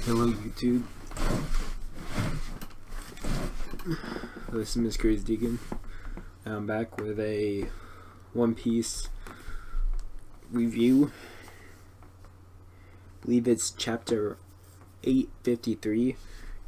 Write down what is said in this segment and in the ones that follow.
Hello YouTube. This is Miss Crazy Deacon. I'm back with a One Piece review. I believe it's chapter 853.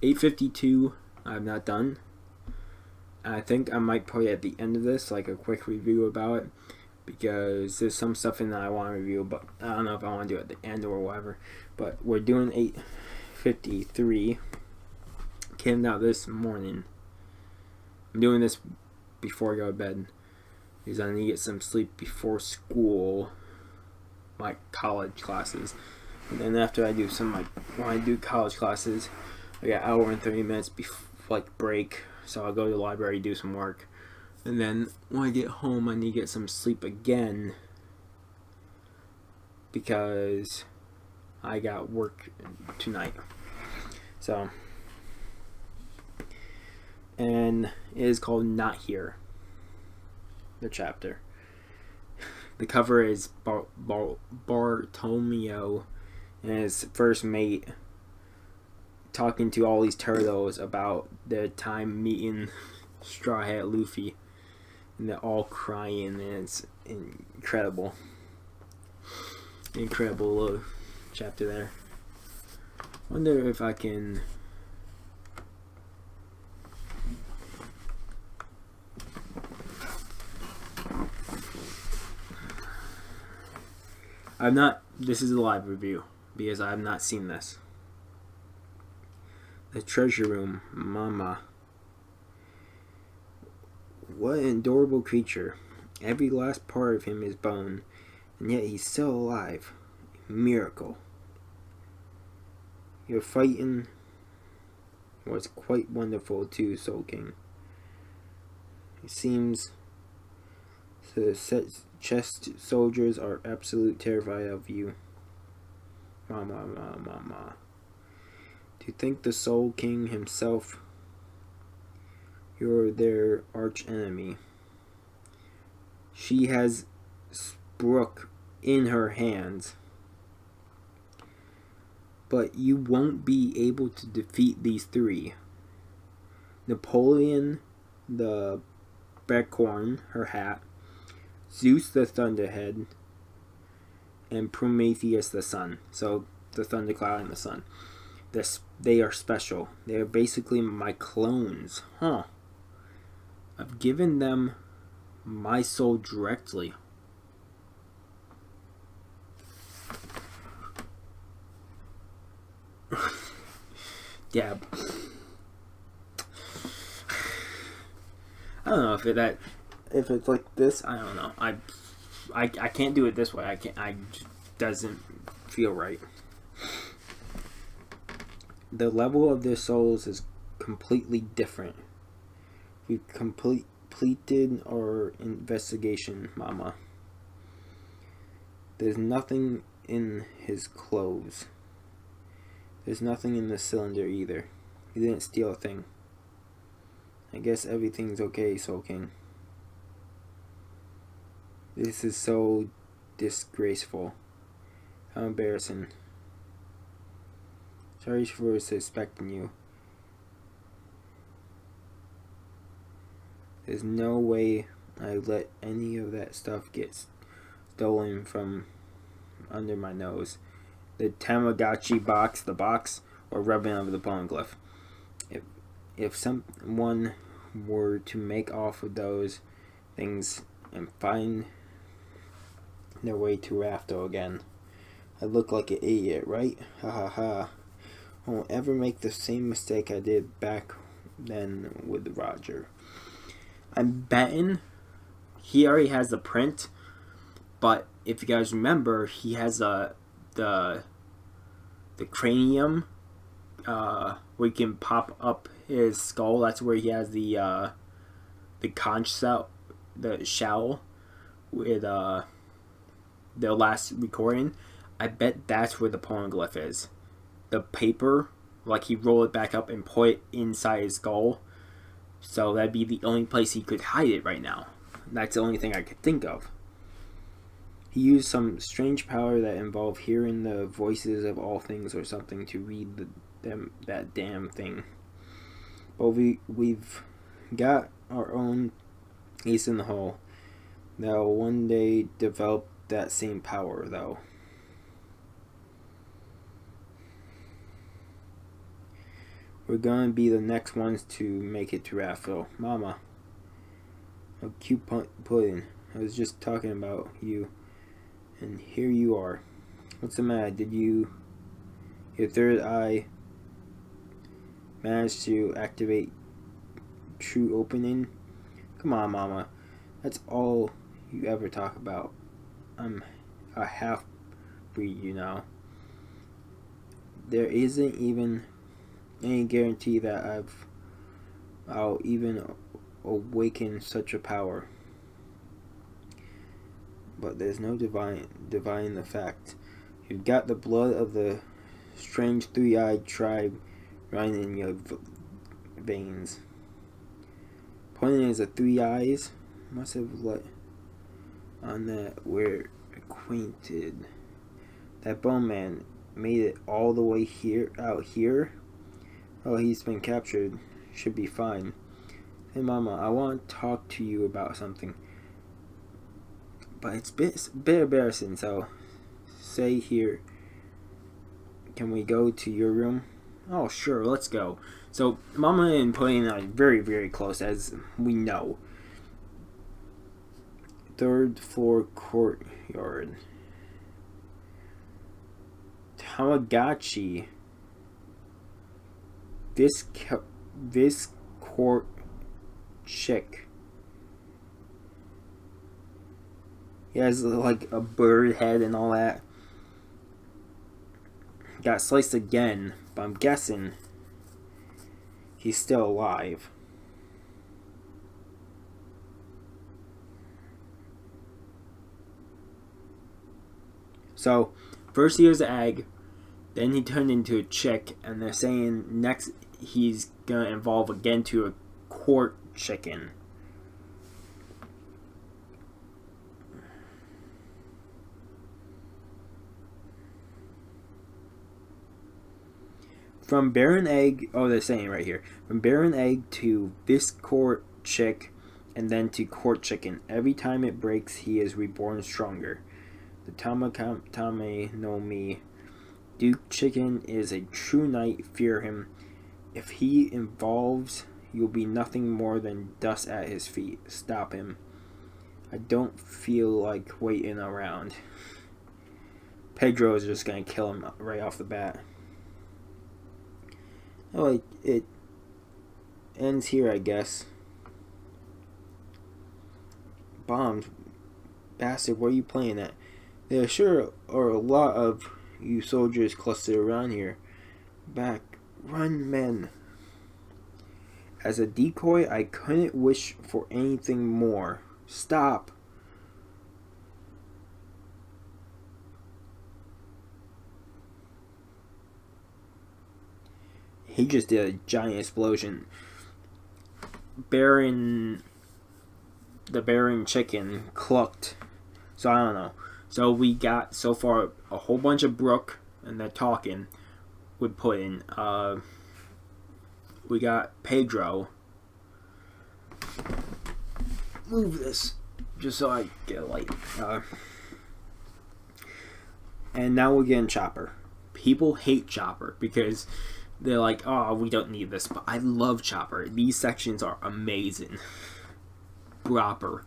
852 I'm not done. I think I might put it at the end of this, like a quick review about it, because there's some stuff in that I want to review, but I don't know if I want to do it at the end or whatever. But we're doing 853. Came out this morning. I'm doing this before I go to bed because I need to get some sleep before school, like college classes. And then after I do when I do college classes, I got an hour and 30 minutes break. So I'll go to the library, do some work. And then when I get home, I need to get some sleep again because I got work tonight. So, and it is called Not Here, the chapter. The cover is Bartolomeo and his first mate talking to all these turtles about their time meeting Straw Hat Luffy, and they're all crying, and it's incredible little chapter there. Wonder if I can this is a live review because I have not seen this. The treasure room, Mama. What an adorable creature. Every last part of him is bone, and yet he's still alive. A miracle. Your fighting was quite wonderful too, Soul King. It seems the chest soldiers are absolutely terrified of you. Mama. To think the Soul King himself, you're their arch enemy. She has Brook in her hands, but you won't be able to defeat these three. Napoleon the Beckhorn, her hat, Zeus the Thunderhead, and Prometheus the Sun. So the Thundercloud and the Sun. They are special. They are basically my clones. Huh. I've given them my soul directly. Yeah. I don't know if it's like this. I don't know. I can't do it this way. I can't. Just doesn't feel right. The level of their souls is completely different. We've completed our investigation, Mama. There's nothing in his clothes. There's nothing in the cylinder either. He didn't steal a thing. I guess everything's okay, Soul King. This is so disgraceful. How embarrassing. Sorry for suspecting you. There's no way I let any of that stuff get stolen from under my nose. The Tamagotchi box, or rubbing over the poneglyph. If someone were to make off with those things and find their way to Rafto again, I'd look like an idiot, right? Ha ha ha. I won't ever make the same mistake I did back then with Roger. I'm betting he already has the print, but if you guys remember, he has the cranium where you can pop up his skull. That's where he has the conch shell, the shell with the last recording. I bet that's where the poneglyph is. The paper, like he rolled it back up and put it inside his skull. So that'd be the only place he could hide it right now. That's the only thing I could think of. He used some strange power that involved hearing the voices of all things or something to read that damn thing. But we've got our own ace in the hole that will one day develop that same power, though. We're gonna be the next ones to make it to Raffle. Mama, a cute pudding. I was just talking about you, and here you are. What's the matter? Did your third eye manage to activate true opening? Come on, Mama. That's all you ever talk about. I'm a half-breed, you know. There isn't even any guarantee that I'll even awaken such a power. But there's no divine the fact. You've got the blood of the strange three-eyed tribe running in your veins. Pointing as the three eyes, must have let on that we're acquainted. That bone man made it all the way out here. Oh, he's been captured. Should be fine. Hey, Mama, I want to talk to you about something. But it's a bit embarrassing, so say here. Can we go to your room? Oh, sure, let's go. So, Mama and Pudding are very, very close, as we know. 3rd floor courtyard. Tamagotchi. This court chick. He has like a bird head and all that. Got sliced again, but I'm guessing he's still alive. So, first he was an egg, then he turned into a chick, and they're saying next he's gonna evolve again to a court chicken. From barren egg, oh, they're saying right here, from barren egg to this court chick, and then to court chicken. Every time it breaks, he is reborn stronger. The Tamakame no Mi. Duke Chicken is a true knight, fear him. If he evolves, you'll be nothing more than dust at his feet. Stop him. I don't feel like waiting around. Pedro is just gonna kill him right off the bat. Oh, it ends here, I guess. Bombs. Bastard, where are you playing at? There sure are a lot of you soldiers clustered around here. Back. Run, men. As a decoy, I couldn't wish for anything more. Stop. He just did a giant explosion. The Baron chicken clucked. So I don't know. So we got so far a whole bunch of Brooke, and they're talking with Puddin. We got Pedro. Move this just so I get a light. And now we're getting Chopper. People hate Chopper because they're like, oh, we don't need this. But I love Chopper. These sections are amazing. Proper.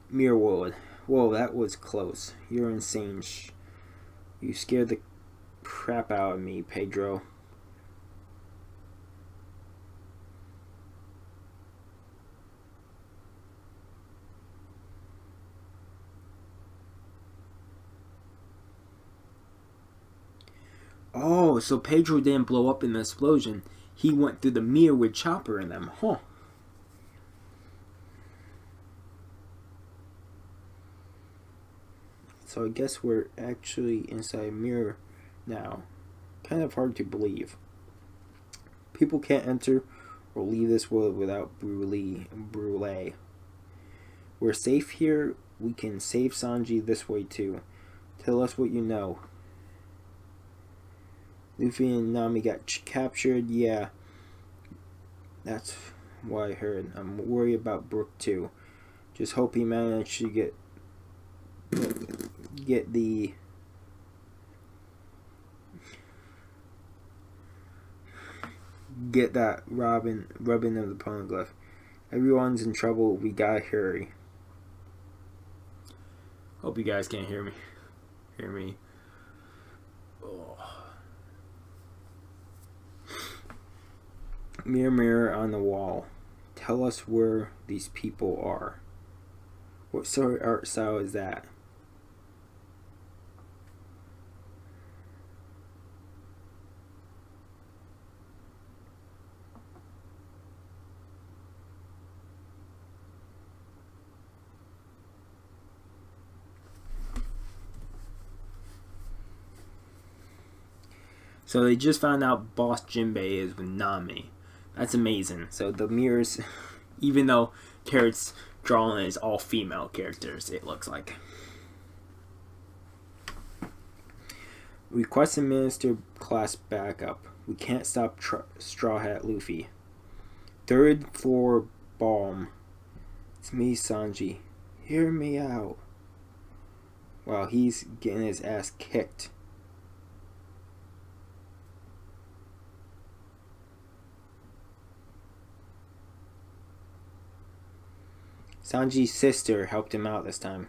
Mirror World. Whoa, that was close. You're insane. You scared the crap out of me, Pedro. Oh, so Pedro didn't blow up in the explosion. He went through the mirror with Chopper in them. Huh. So I guess we're actually inside a mirror now. Kind of hard to believe. People can't enter or leave this world without Brule. We're safe here. We can save Sanji this way too. Tell us what you know. Luffy and Nami got captured. Yeah, that's what I heard. I'm worried about Brook too. Just hope he managed to get the that rubbing of the poneglyph. Everyone's in trouble. We gotta hurry. Hope you guys can't hear me. Oh. Mirror, mirror on the wall, tell us where these people are. What sort of art style is that? So they just found out Boss Jinbei is with Nami. That's amazing. So the mirrors, even though Carrot's drawing is all female characters, it looks like. Request a minister class backup. We can't stop Straw Hat Luffy. Third floor bomb. It's me, Sanji. Hear me out. Wow, he's getting his ass kicked. Sanji's sister helped him out this time.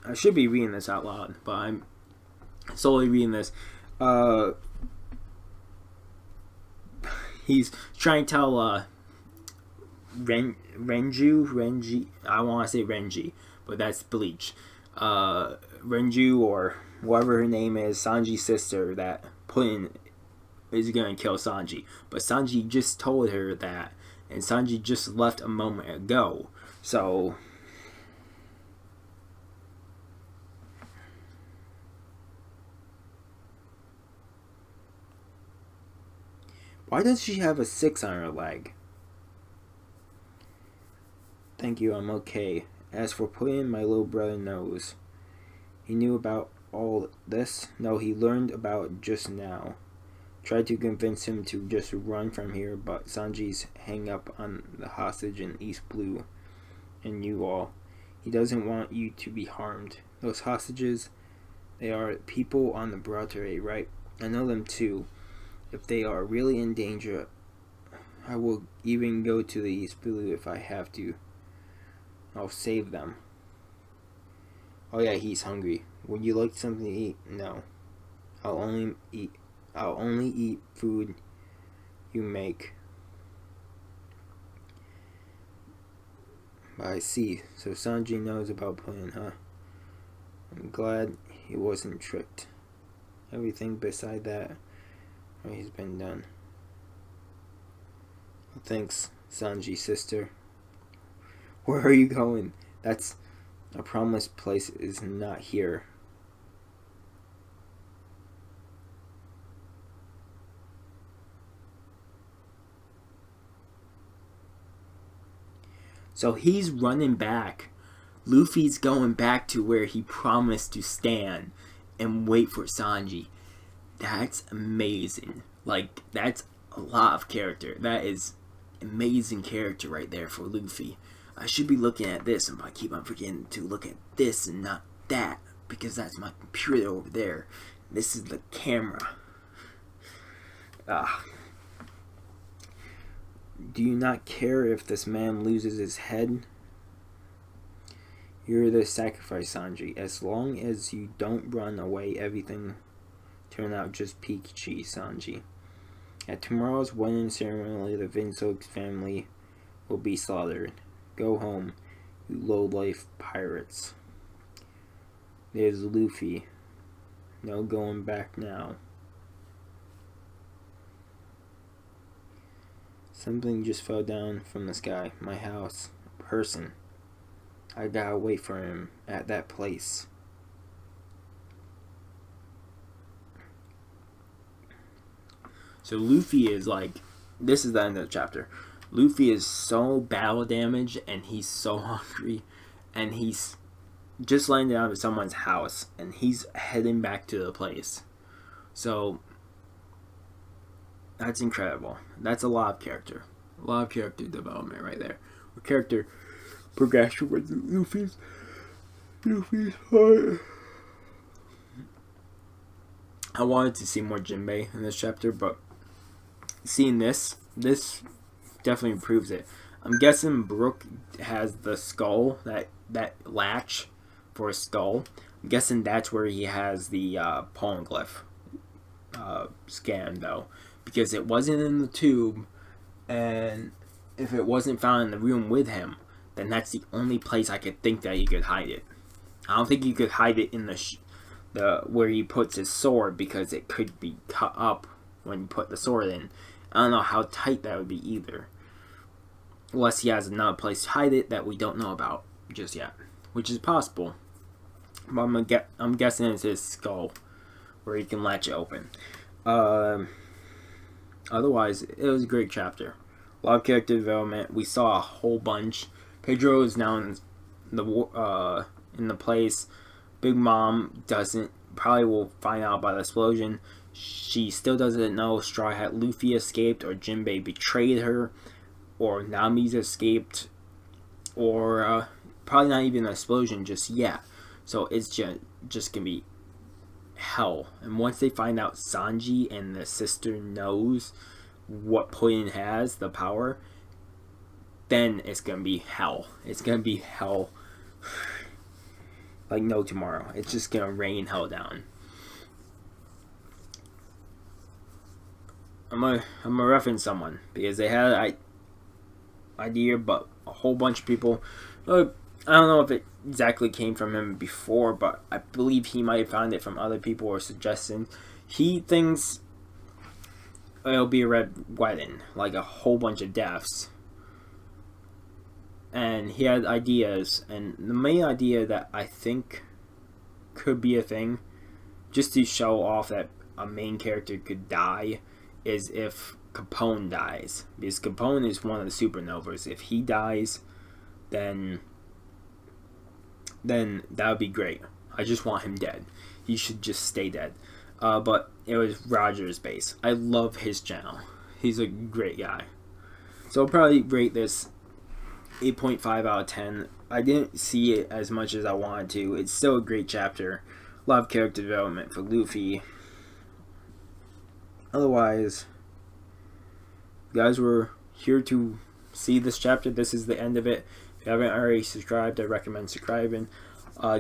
I should be reading this out loud, but I'm solely reading this. He's trying to tell Renji, I want to say Renji, but that's Bleach. Renju, or whatever her name is, Sanji's sister, that Puddin is going to kill Sanji. But Sanji just told her that, and Sanji just left a moment ago. So why does she have a 6 on her leg? Thank you, I'm okay. As for Puddin, my little brother knows. He knew about all this? No, he learned about it just now. Tried to convince him to just run from here, but Sanji's hang up on the hostage in East Blue and you all. He doesn't want you to be harmed. Those hostages, they are people on the Broadery, right? I know them too. If they are really in danger, I will even go to the East Blue if I have to. I'll save them. Oh yeah, he's hungry. Would you like something to eat? No. I'll only eat food you make. I see. So Sanji knows about Puddin, huh? I'm glad he wasn't tricked. Everything beside that, he's been done. Thanks, Sanji, sister. Where are you going? That's a promised place is not here. So he's running back. Luffy's going back to where he promised to stand and wait for Sanji. That's amazing. Like, that's a lot of character. That is amazing character right there for Luffy. I should be looking at this, and I keep on forgetting to look at this and not that, because that's my computer over there. This is the camera. Do you not care if this man loses his head? You're the sacrifice, Sanji. As long as you don't run away, everything turn out just peachy, Sanji. At tomorrow's wedding ceremony, the Vinsox family will be slaughtered. Go home, you low-life pirates. There's Luffy. No going back now. Something just fell down from the sky. My house. A person. I gotta wait for him at that place. So Luffy is like, this is the end of the chapter. Luffy is so battle damaged and he's so hungry, and he's just landed out of someone's house and he's heading back to the place. So that's incredible. That's a lot of character. A lot of character development right there. Character progression with Luffy's heart. I wanted to see more Jinbei in this chapter, but seeing this definitely improves it. I'm guessing Brook has the skull, that latch for a skull. I'm guessing that's where he has the polyglyph scan, though, because it wasn't in the tube, and if it wasn't found in the room with him, then that's the only place I could think that he could hide it. I don't think you could hide it in the where he puts his sword, because it could be cut up when you put the sword in. I don't know how tight that would be either, unless he has another place to hide it that we don't know about just yet, which is possible. But I'm guessing it's his skull where he can latch it open. Otherwise, it was a great chapter. A lot of character development. We saw a whole bunch. Pedro is now in the place. Big Mom probably will find out about the explosion. She still doesn't know Straw Hat Luffy escaped, or Jinbei betrayed her, or Nami's escaped, or probably not even an explosion just yet. So it's just gonna be hell. And once they find out Sanji and the sister knows what Puddin has, the power, then it's gonna be hell. It's gonna be hell like no tomorrow. It's just gonna rain hell down. I'm gonna reference someone because they had an idea, but a whole bunch of people. I don't know if it exactly came from him before, but I believe he might have found it from other people or suggestions. He thinks it'll be a red wedding, like a whole bunch of deaths. And he had ideas, and the main idea that I think could be a thing, just to show off that a main character could die, is if Capone dies. Because Capone is one of the supernovas. If he dies, then that would be great. I just want him dead. He should just stay dead. But it was Roger's base. I love his channel. He's a great guy. So I'll probably rate this 8.5 out of 10. I didn't see it as much as I wanted to. It's still a great chapter. A lot of character development for Luffy. Otherwise, you guys were here to see this chapter. This is the end of it. If you haven't already subscribed, I recommend subscribing.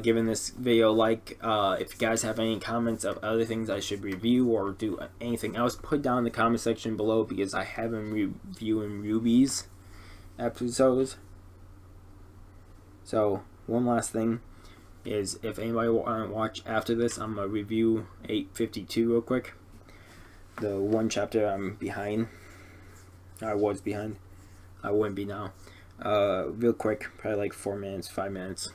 Giving this video a like. If you guys have any comments of other things I should review or do anything else, put down in the comment section below, because I have been reviewing rwby's episodes. So one last thing is, if anybody want to watch after this, I'm gonna review 852 real quick. The one chapter I'm behind. I was behind. I wouldn't be now. Real quick, probably like 4 minutes, 5 minutes.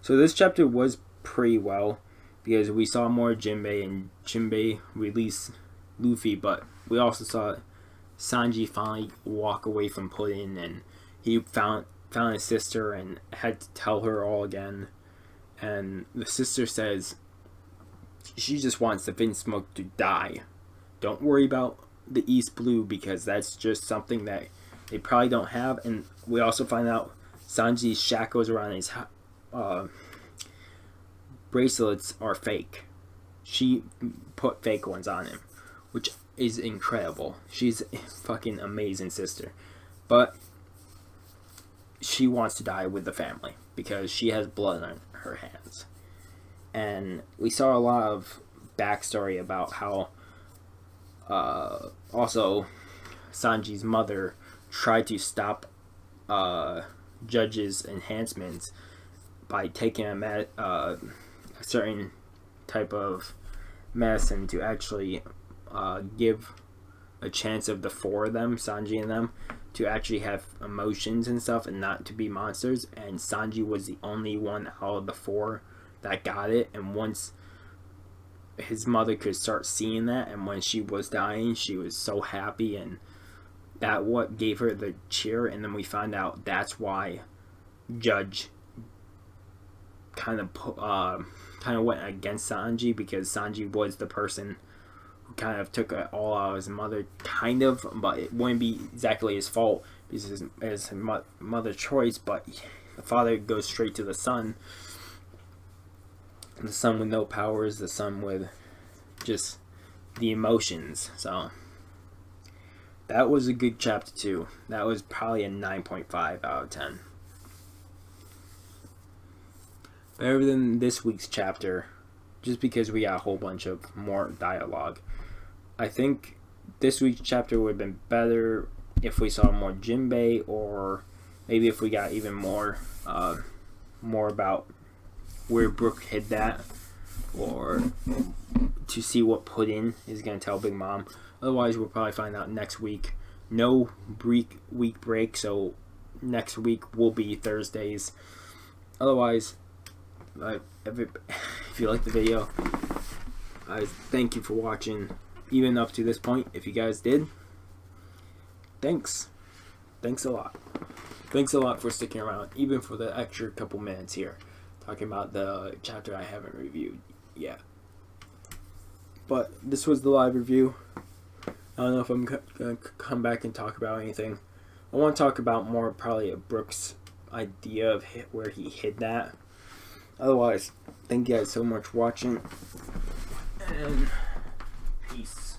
So this chapter was pretty well, because we saw more Jinbei, and Jinbei released Luffy, but we also saw Sanji finally walk away from Puddin, and he found his sister and had to tell her all again. And the sister says she just wants the Vinsmoke to die. Don't worry about the East Blue, because that's just something that they probably don't have. And we also find out Sanji's shackles around his bracelets are fake. She put fake ones on him, which is incredible. She's a fucking amazing sister. But she wants to die with the family because she has blood on her hands. And we saw a lot of backstory about how also Sanji's mother tried to stop Judge's enhancements by taking a certain type of medicine to actually give a chance of the four of them, Sanji and them, to actually have emotions and stuff and not to be monsters. And Sanji was the only one out of the four that got it. And once his mother could start seeing that, and when she was dying, she was so happy, and that what gave her the cheer. And then we find out that's why Judge kind of went against Sanji, because Sanji was the person who kind of took it all out of his mother, kind of, but it wouldn't be exactly his fault because it's his mother's choice. But the father goes straight to the son. The son with no powers, the son with just the emotions. So that was a good chapter 2. That was probably a 9.5 out of 10. Better than this week's chapter, just because we got a whole bunch of more dialogue. I think this week's chapter would have been better if we saw more Jinbei, or maybe if we got even more about where Brook hid that, or to see what Puddin is going to tell Big Mom. Otherwise, we'll probably find out next week. No week break, so next week will be Thursdays. Otherwise, if you like the video, I thank you for watching, even up to this point. If you guys did, thanks a lot. Thanks a lot for sticking around, even for the extra couple minutes here, talking about the chapter I haven't reviewed yet. But this was the live review. I don't know if I'm going to come back and talk about anything. I want to talk about more probably of Brook's idea of where he hid that. Otherwise, thank you guys so much for watching, and peace.